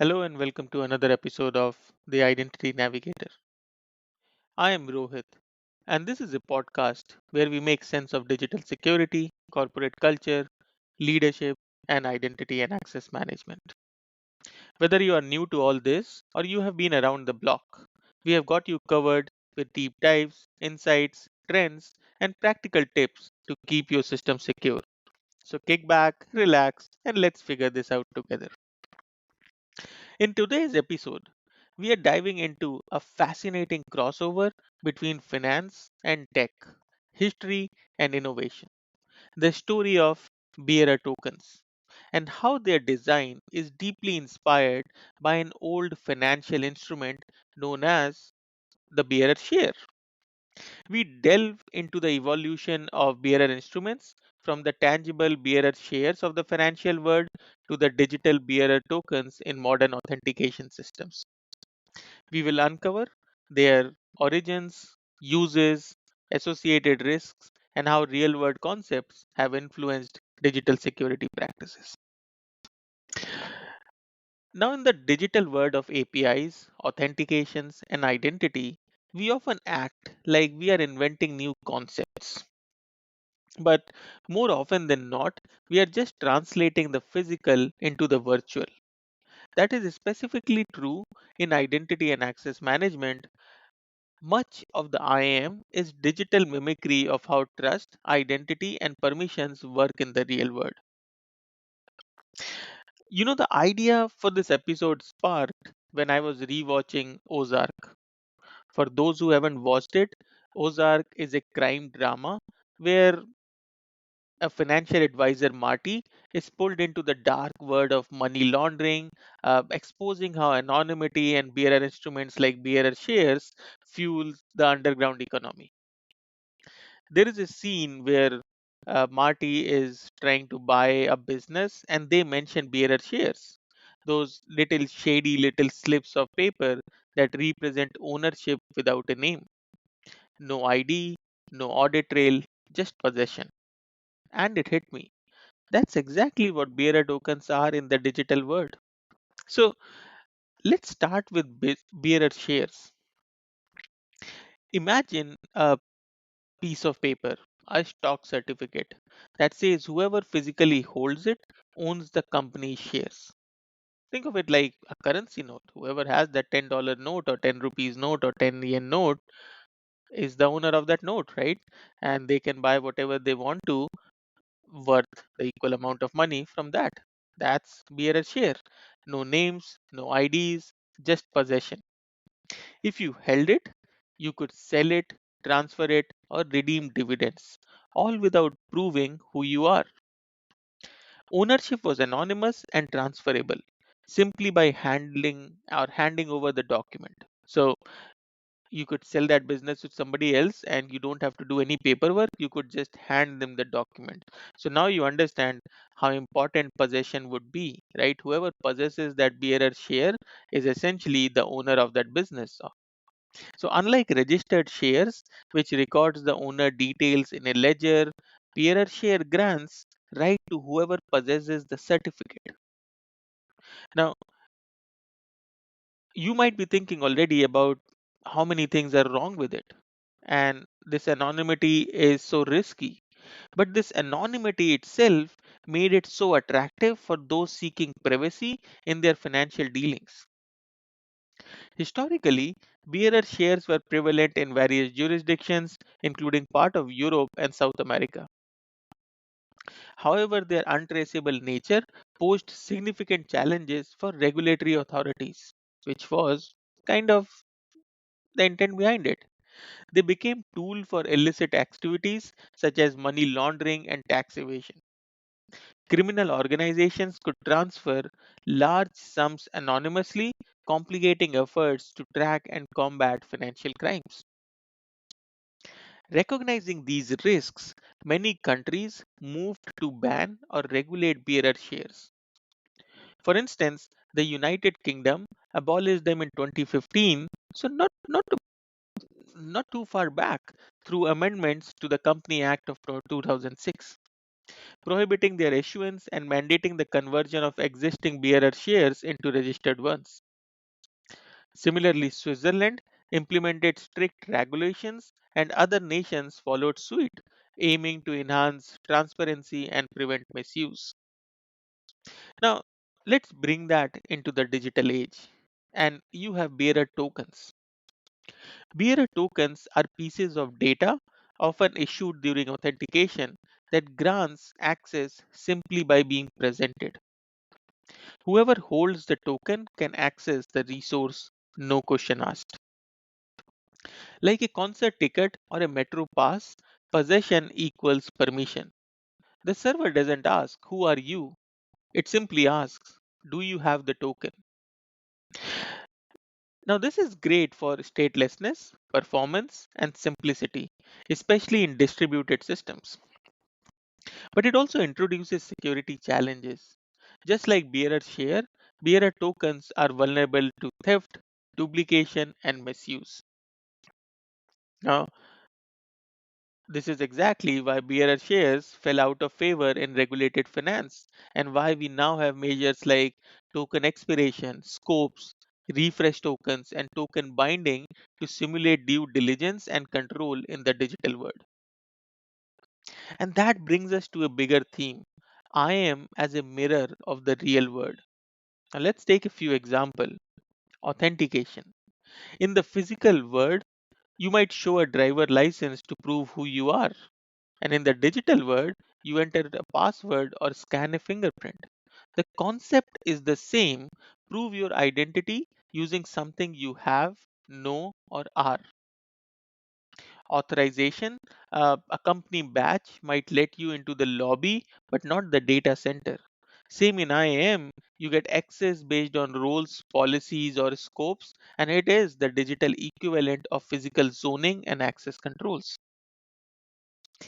Hello and welcome to another episode of The Identity Navigator. I am Rohit, and this is a podcast where we make sense of digital security, corporate culture, leadership, and identity and access management. Whether you are new to all this or you have been around the block, we have got you covered with deep dives, insights, trends, and practical tips to keep your system secure. So kick back, relax, and let's figure this out together. In today's episode, we are diving into a fascinating crossover between finance and tech, history and innovation, the story of bearer tokens, and how their design is deeply inspired by an old financial instrument known as the bearer share. We delve into the evolution of bearer instruments from the tangible bearer shares of the financial world to the digital bearer tokens in modern authentication systems. We will uncover their origins, uses, associated risks, and how real world concepts have influenced digital security practices. Now, in the digital world of APIs, authentications, and identity, we often act like we are inventing new concepts. But more often than not, we are just translating the physical into the virtual. That is specifically true in identity and access management. Much of the IAM is digital mimicry of how trust, identity, and permissions work in the real world. The idea for this episode sparked when I was rewatching Ozark. For those who haven't watched it, Ozark is a crime drama where a financial advisor, Marty, is pulled into the dark world of money laundering, exposing how anonymity and bearer instruments like bearer shares fuel the underground economy. There is a scene where Marty is trying to buy a business and they mention bearer shares. Those little shady little slips of paper that represent ownership without a name. No ID, no audit trail, just possession. And it hit me. That's exactly what bearer tokens are in the digital world. So let's start with bearer shares. Imagine a piece of paper, a stock certificate that says whoever physically holds it owns the company's shares. Think of it like a currency note. Whoever has that $10 note or 10 rupees note or 10 yen note is the owner of that note, right? And they can buy whatever they want to worth the equal amount of money from that. That's bearer share. No names, no IDs, just possession. If you held it, you could sell it, transfer it, or redeem dividends, all without proving who you are. Ownership was anonymous and transferable simply by handing over the document. So you could sell that business to somebody else and you don't have to do any paperwork. You could just hand them the document. So now you understand how important possession would be, right? Whoever possesses that bearer share is essentially the owner of that business. So unlike registered shares, which records the owner details in a ledger, bearer share grants right to whoever possesses the certificate. Now, you might be thinking already about how many things are wrong with it. And this anonymity is so risky. But this anonymity itself made it so attractive for those seeking privacy in their financial dealings. Historically, bearer shares were prevalent in various jurisdictions, including part of Europe and South America. However, their untraceable nature posed significant challenges for regulatory authorities, which was kind of the intent behind it. They became tool for illicit activities such as money laundering and tax evasion. Criminal organizations could transfer large sums anonymously, complicating efforts to track and combat financial crimes. Recognizing these risks, many countries moved to ban or regulate bearer shares. For instance, the United Kingdom abolished them in 2015, so not too far back, through amendments to the Company Act of 2006. prohibiting their issuance and mandating the conversion of existing bearer shares into registered ones. Similarly, Switzerland implemented strict regulations and other nations followed suit, aiming to enhance transparency and prevent misuse. Now, let's bring that into the digital age. And you have bearer tokens. Bearer tokens are pieces of data often issued during authentication that grants access simply by being presented. Whoever holds the token can access the resource, no question asked. Like a concert ticket or a metro pass, possession equals permission. The server doesn't ask, "Who are you?" It simply asks, "Do you have the token?" Now, this is great for statelessness, performance, and simplicity, especially in distributed systems. But it also introduces security challenges. Just like bearer share, bearer tokens are vulnerable to theft, duplication, and misuse. Now, this is exactly why bearer shares fell out of favor in regulated finance, and why we now have measures like token expiration, scopes, refresh tokens, and token binding to simulate due diligence and control in the digital world. And that brings us to a bigger theme: I am as a mirror of the real world. Now, let's take a few examples. Authentication. In the physical world, you might show a driver license to prove who you are. And in the digital world, you enter a password or scan a fingerprint. The concept is the same: prove your identity using something you have, know, or are. Authorization, a company badge might let you into the lobby, but not the data center. Same in IAM, you get access based on roles, policies, or scopes, and it is the digital equivalent of physical zoning and access controls.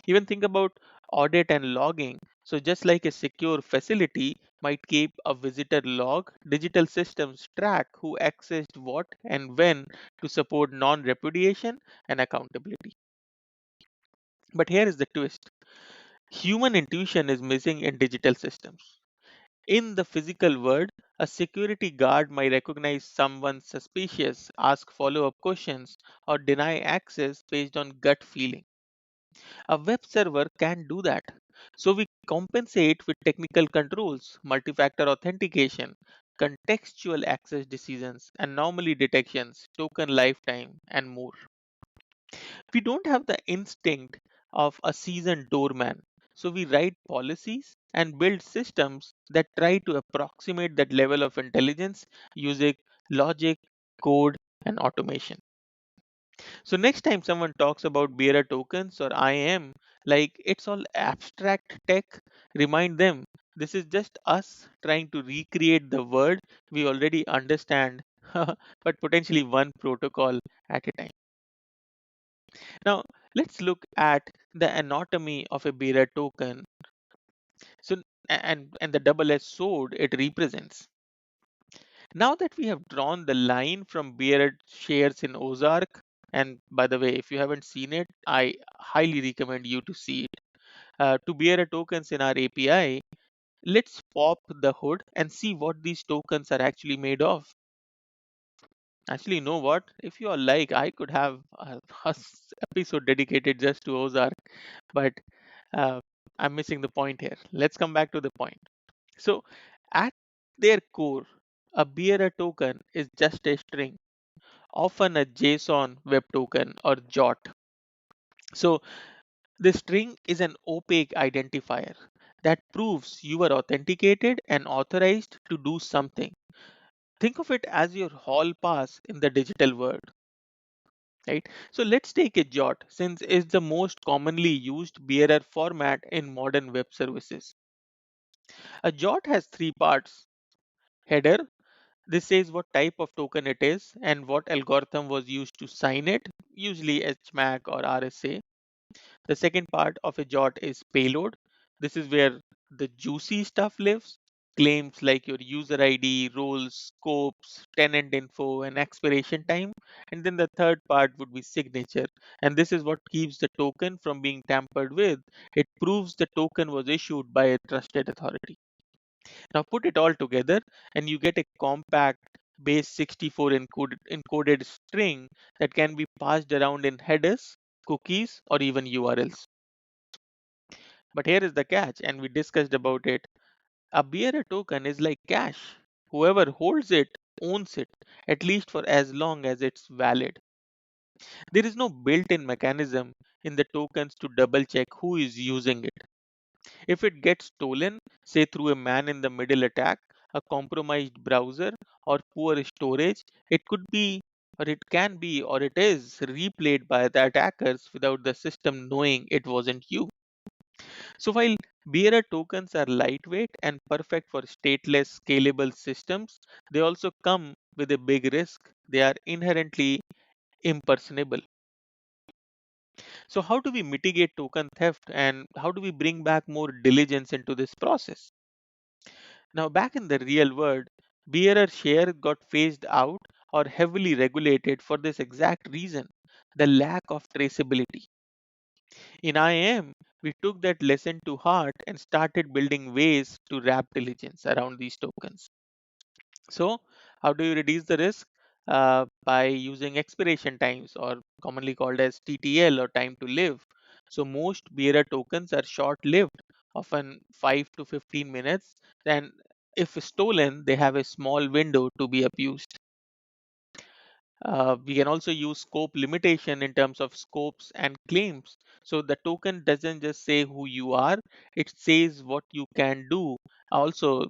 Even think about audit and logging. So, just like a secure facility might keep a visitor log, digital systems track who accessed what and when to support non repudiation and accountability. But here is the twist: human intuition is missing in digital systems. In the physical world, a security guard might recognize someone suspicious, ask follow up questions, or deny access based on gut feeling. A web server can do that. So we compensate with technical controls, multi-factor authentication, contextual access decisions, anomaly detections, token lifetime, and more. We don't have the instinct of a seasoned doorman. So we write policies and build systems that try to approximate that level of intelligence using logic, code, and automation. So next time someone talks about bearer tokens or IAM, like it's all abstract tech, remind them this is just us trying to recreate the world we already understand, but potentially one protocol at a time. Now, let's look at the anatomy of a bearer token. So, and the double-edged sword it represents. Now that we have drawn the line from bearer shares in Ozark, and by the way, if you haven't seen it, I highly recommend you to see it. To bearer tokens in our API, let's pop the hood and see what these tokens are actually made of. Actually, you know what? If you are like, I could have a episode dedicated just to Ozark, but uh, I'm missing the point here. Let's come back to the point. So, at their core, a bearer token is just a string, often a JSON web token or JOT. So, the string is an opaque identifier that proves you are authenticated and authorized to do something. Think of it as your hall pass in the digital world, right? So let's take a JOT since it's the most commonly used bearer format in modern web services. A JOT has three parts: header. This says what type of token it is and what algorithm was used to sign it, usually HMAC or RSA. The second part of a JOT is payload. This is where the juicy stuff lives. claims like your user ID, roles, scopes, tenant info, and expiration time. And then the third part would be signature. And this is what keeps the token from being tampered with. It proves the token was issued by a trusted authority. Now put it all together and you get a compact base 64 encoded string that can be passed around in headers, cookies, or even URLs. But here is the catch, and we discussed about it. A bearer token is like cash. Whoever holds it owns it, at least for as long as it's valid. There is no built-in mechanism in the tokens to double check who is using it. If it gets stolen, say through a man in the middle attack, a compromised browser, or poor storage, it could be, or it can be, or it is replayed by the attackers without the system knowing it wasn't you. So while bearer tokens are lightweight and perfect for stateless scalable systems, they also come with a big risk. They are inherently impersonable. So how do we mitigate token theft and how do we bring back more diligence into this process? Now back in the real world, bearer share got phased out or heavily regulated for this exact reason, the lack of traceability. In IAM, we took that lesson to heart and started building ways to wrap diligence around these tokens. So, how do you reduce the risk? By using expiration times, or commonly called as TTL or time to live. So, most bearer tokens are short lived, often 5 to 15 minutes. And if stolen, they have a small window to be abused. We can also use scope limitation in terms of scopes and claims. So the token doesn't just say who you are, it says what you can do. Also,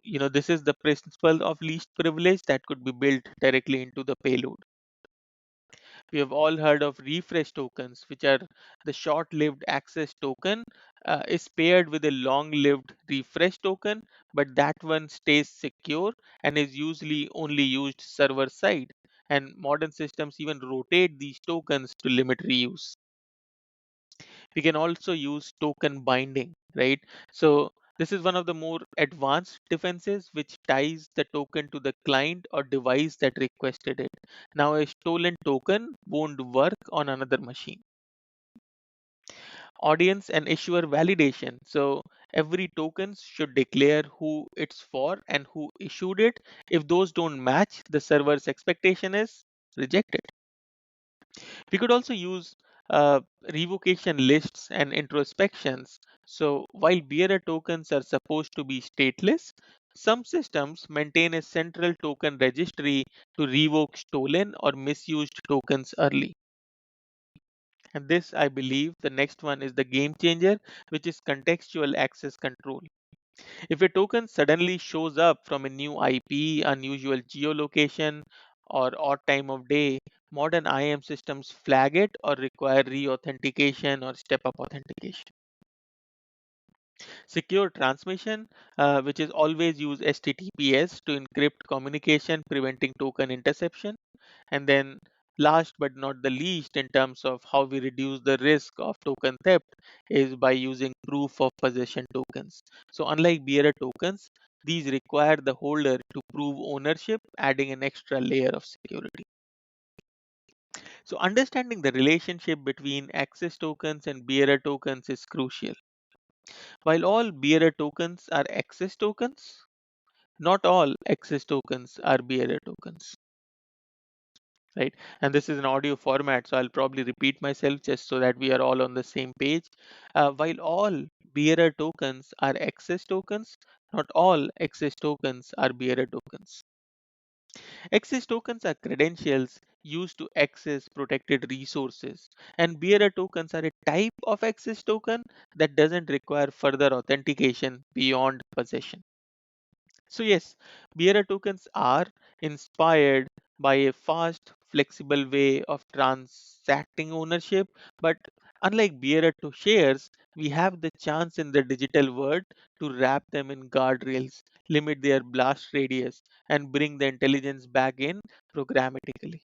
this is the principle of least privilege that could be built directly into the payload. We have all heard of refresh tokens, which are the short-lived access token is paired with a long-lived refresh token, but that one stays secure and is usually only used server side. And modern systems even rotate these tokens to limit reuse. We can also use token binding, right? So this is one of the more advanced defenses which ties the token to the client or device that requested it. Now a stolen token won't work on another machine. Audience and issuer validation. So every token should declare who it's for and who issued it. If those don't match the server's expectation is rejected. We could also use revocation lists and introspections. So while bearer tokens are supposed to be stateless, some systems maintain a central token registry to revoke stolen or misused tokens early. And this, I believe, the next one is the game changer, which is contextual access control. If a token suddenly shows up from a new IP, unusual geolocation, or odd time of day, modern IAM systems flag it or require re-authentication or step-up authentication. Secure transmission, which is always use HTTPS to encrypt communication, preventing token interception. And then last but not the least, in terms of how we reduce the risk of token theft is by using proof of possession tokens. So unlike bearer tokens, these require the holder to prove ownership, adding an extra layer of security. So understanding the relationship between access tokens and bearer tokens is crucial. While all bearer tokens are access tokens, not all access tokens are bearer tokens, right? And this is an audio format, so I'll probably repeat myself just so that we are all on the same page. While all bearer tokens are access tokens, not all access tokens are bearer tokens. Access tokens are credentials used to access protected resources, and bearer tokens are a type of access token that doesn't require further authentication beyond possession. So yes, bearer tokens are inspired by a fast, flexible way of transacting ownership, but unlike bearer to shares, we have the chance in the digital world to wrap them in guardrails, limit their blast radius, and bring the intelligence back in programmatically.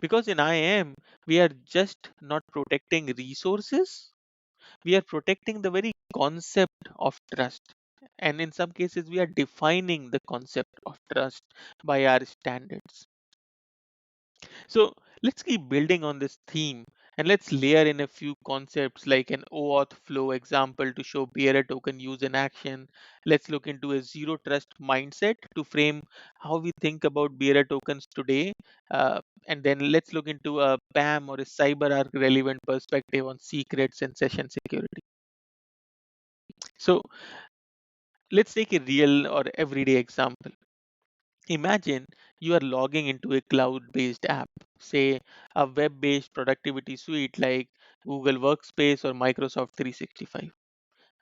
Because in IAM, we are just not protecting resources, we are protecting the very concept of trust. And in some cases, we are defining the concept of trust by our standards. So let's keep building on this theme and let's layer in a few concepts like an OAuth flow example to show bearer token use in action. Let's look into a zero trust mindset to frame how we think about bearer tokens today. And then let's look into a PAM or a CyberArk relevant perspective on secrets and session security. So let's take a real or everyday example. Imagine you are logging into a cloud based app, say a web based productivity suite like Google Workspace or Microsoft 365.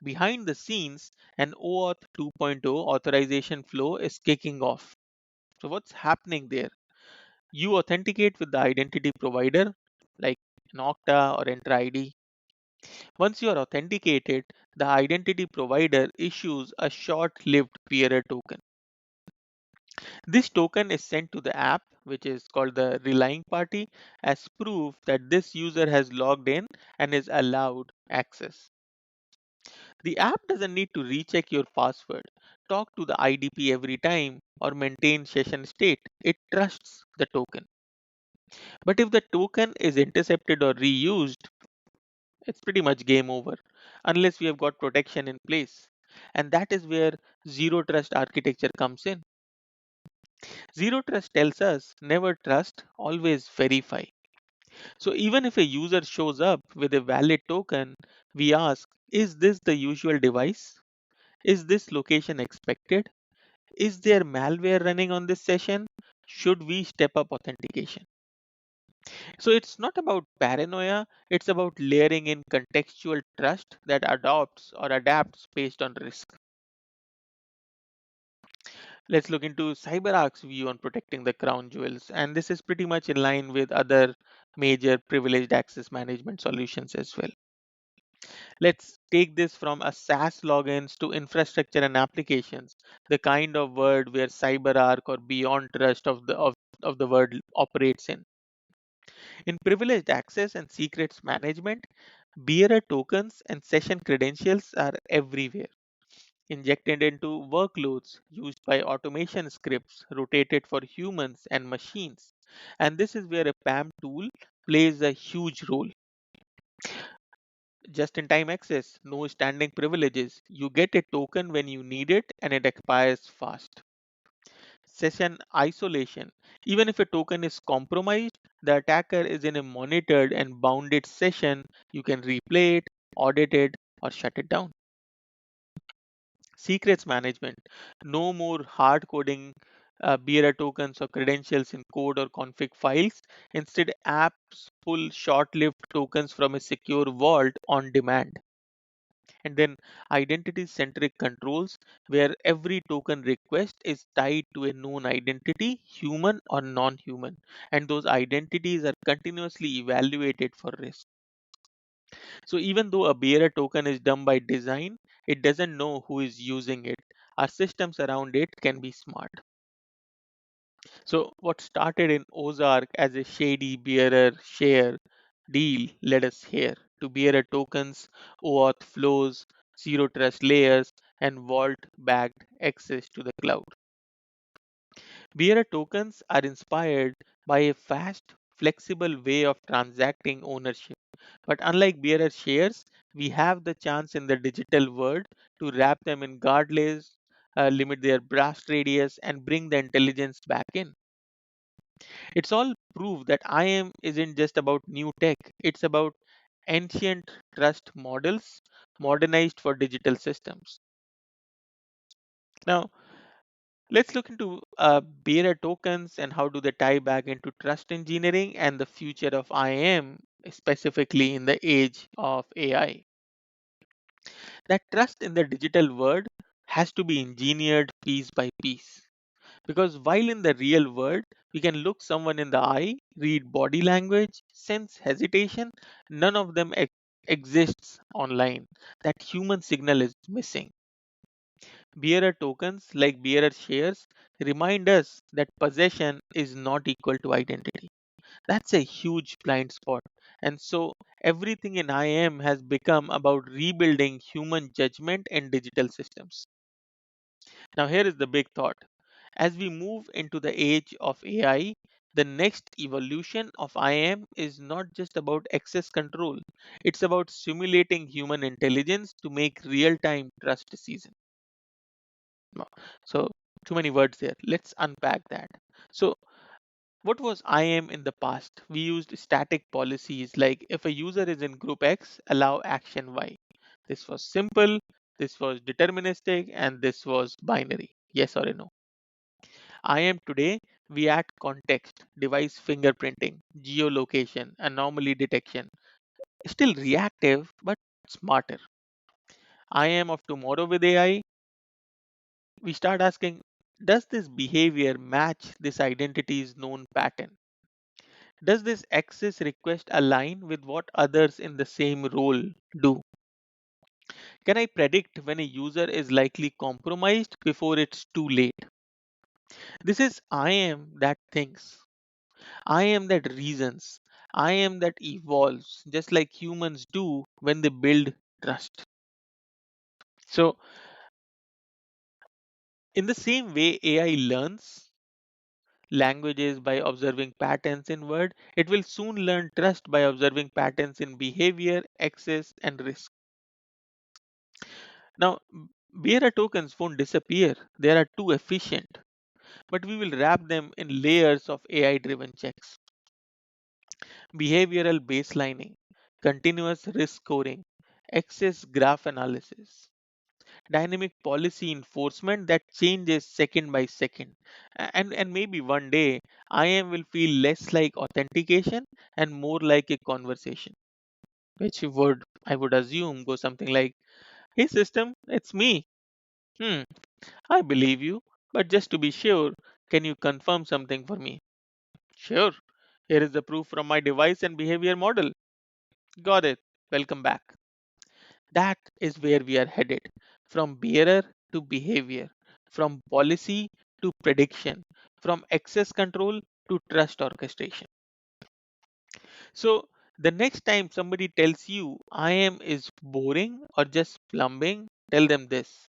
Behind the scenes, an OAuth 2.0 authorization flow is kicking off. So, what's happening there? You authenticate with the identity provider like an Okta or Entra ID. Once you are authenticated, the identity provider issues a short lived bearer token. This token is sent to the app, which is called the relying party, as proof that this user has logged in and is allowed access. The app doesn't need to recheck your password, talk to the IDP every time, or maintain session state. It trusts the token. But if the token is intercepted or reused, it's pretty much game over, unless we have got protection in place. And that is where zero trust architecture comes in. Zero trust tells us never trust, always verify. So even if a user shows up with a valid token, we ask, is this the usual device? Is this location expected? Is there malware running on this session? Should we step up authentication? So it's not about paranoia, it's about layering in contextual trust that adopts or adapts based on risk. Let's look into CyberArk's view on protecting the crown jewels. And this is pretty much in line with other major privileged access management solutions as well. Let's take this from a SaaS logins to infrastructure and applications, the kind of word where CyberArk or beyond trust of the word operates in. In privileged access and secrets management, bearer tokens and session credentials are everywhere, injected into workloads used by automation scripts rotated for humans and machines. And this is where a PAM tool plays a huge role. Just in time access, no standing privileges. You get a token when you need it and it expires fast. Session isolation. Even if a token is compromised, the attacker is in a monitored and bounded session. You can replay it, audit it, or shut it down. Secrets management. No more hard coding bearer tokens or credentials in code or config files. Instead, apps pull short lived tokens from a secure vault on demand. And then identity centric controls where every token request is tied to a known identity, human or non-human, and those identities are continuously evaluated for risk. So even though a bearer token is done by design, it doesn't know who is using it. Our systems around it can be smart. So what started in Ozark as a shady bearer share deal led us here to bearer tokens, OAuth flows, zero trust layers, and vault backed access to the cloud. Bearer tokens are inspired by a fast, flexible way of transacting ownership. But unlike bearer shares, we have the chance in the digital world to wrap them in guardrails, limit their blast radius, and bring the intelligence back in. It's all proof that IAM isn't just about new tech, it's about ancient trust models modernized for digital systems. Now, let's look into bearer tokens and how do they tie back into trust engineering and the future of IAM, specifically in the age of AI. That trust in the digital world has to be engineered piece by piece. Because while in the real world, we can look someone in the eye, read body language, sense hesitation, none of them exists online. That human signal is missing. Bearer tokens, like bearer shares, remind us that possession is not equal to identity. That's a huge blind spot. And so everything in IAM has become about rebuilding human judgment in digital systems. Now, here is the big thought. As we move into the age of AI, the next evolution of IAM is not just about access control, it's about simulating human intelligence to make real time trust decisions. No. So, too many words there. Let's unpack that. So, what was IAM in the past? We used static policies like if a user is in group X, allow action Y. This was simple, this was deterministic, and this was binary. Yes or a no. IAM today, we add context, device fingerprinting, geolocation, anomaly detection. Still reactive, but smarter. IAM of tomorrow with AI, we start asking, does this behavior match this identity's known pattern? Does this access request align with what others in the same role do? Can I predict when a user is likely compromised before it's too late? This is I am that thinks. I am that reasons. I am that evolves, just like humans do when they build trust. So, in the same way AI learns languages by observing patterns in word, it will soon learn trust by observing patterns in behavior, access, and risk. Now, bearer tokens won't disappear. They are too efficient, but we will wrap them in layers of AI driven checks. Behavioral baselining, continuous risk scoring, access graph analysis, dynamic policy enforcement that changes second by second. And maybe one day IAM will feel less like authentication and more like a conversation, which would, I would assume, go something like, hey system, it's me. Hmm, I believe you, but just to be sure, can you confirm something for me? Sure. Here is the proof from my device and behavior model. Got it. Welcome back. That is where we are headed, from bearer to behavior, from policy to prediction, from access control to trust orchestration. So, the next time somebody tells you IAM is boring or just plumbing, tell them this: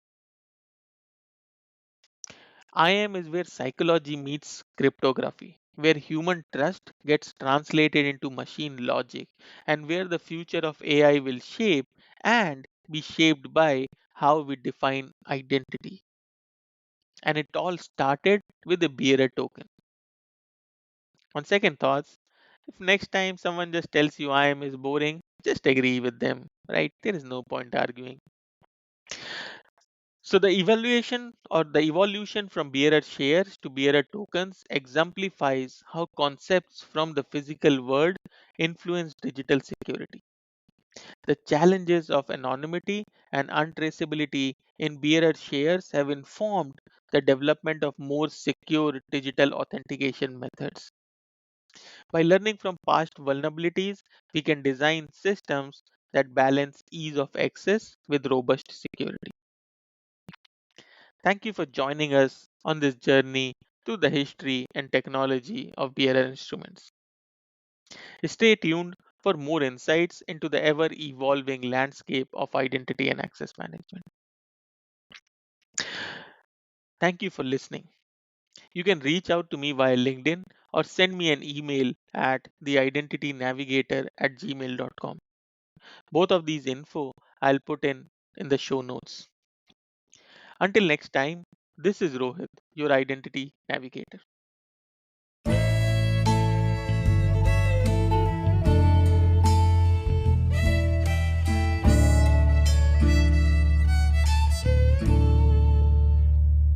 IAM is where psychology meets cryptography, where human trust gets translated into machine logic, and where the future of AI will shape and be shaped by how we define identity. And it all started with a bearer token. On second thoughts, if next time someone just tells you IAM is boring, just agree with them, right? There is no point arguing. So the evaluation or the evolution from bearer shares to bearer tokens exemplifies how concepts from the physical world influence digital security. The challenges of anonymity and untraceability in bearer shares have informed the development of more secure digital authentication methods. By learning from past vulnerabilities, we can design systems that balance ease of access with robust security. Thank you for joining us on this journey through the history and technology of bearer instruments. Stay tuned for more insights into the ever evolving landscape of identity and access management. Thank you for listening. You can reach out to me via LinkedIn or send me an email at theidentitynavigator@gmail.com. Both of these info I'll put in the show notes. Until next time, this is Rohit, your identity navigator.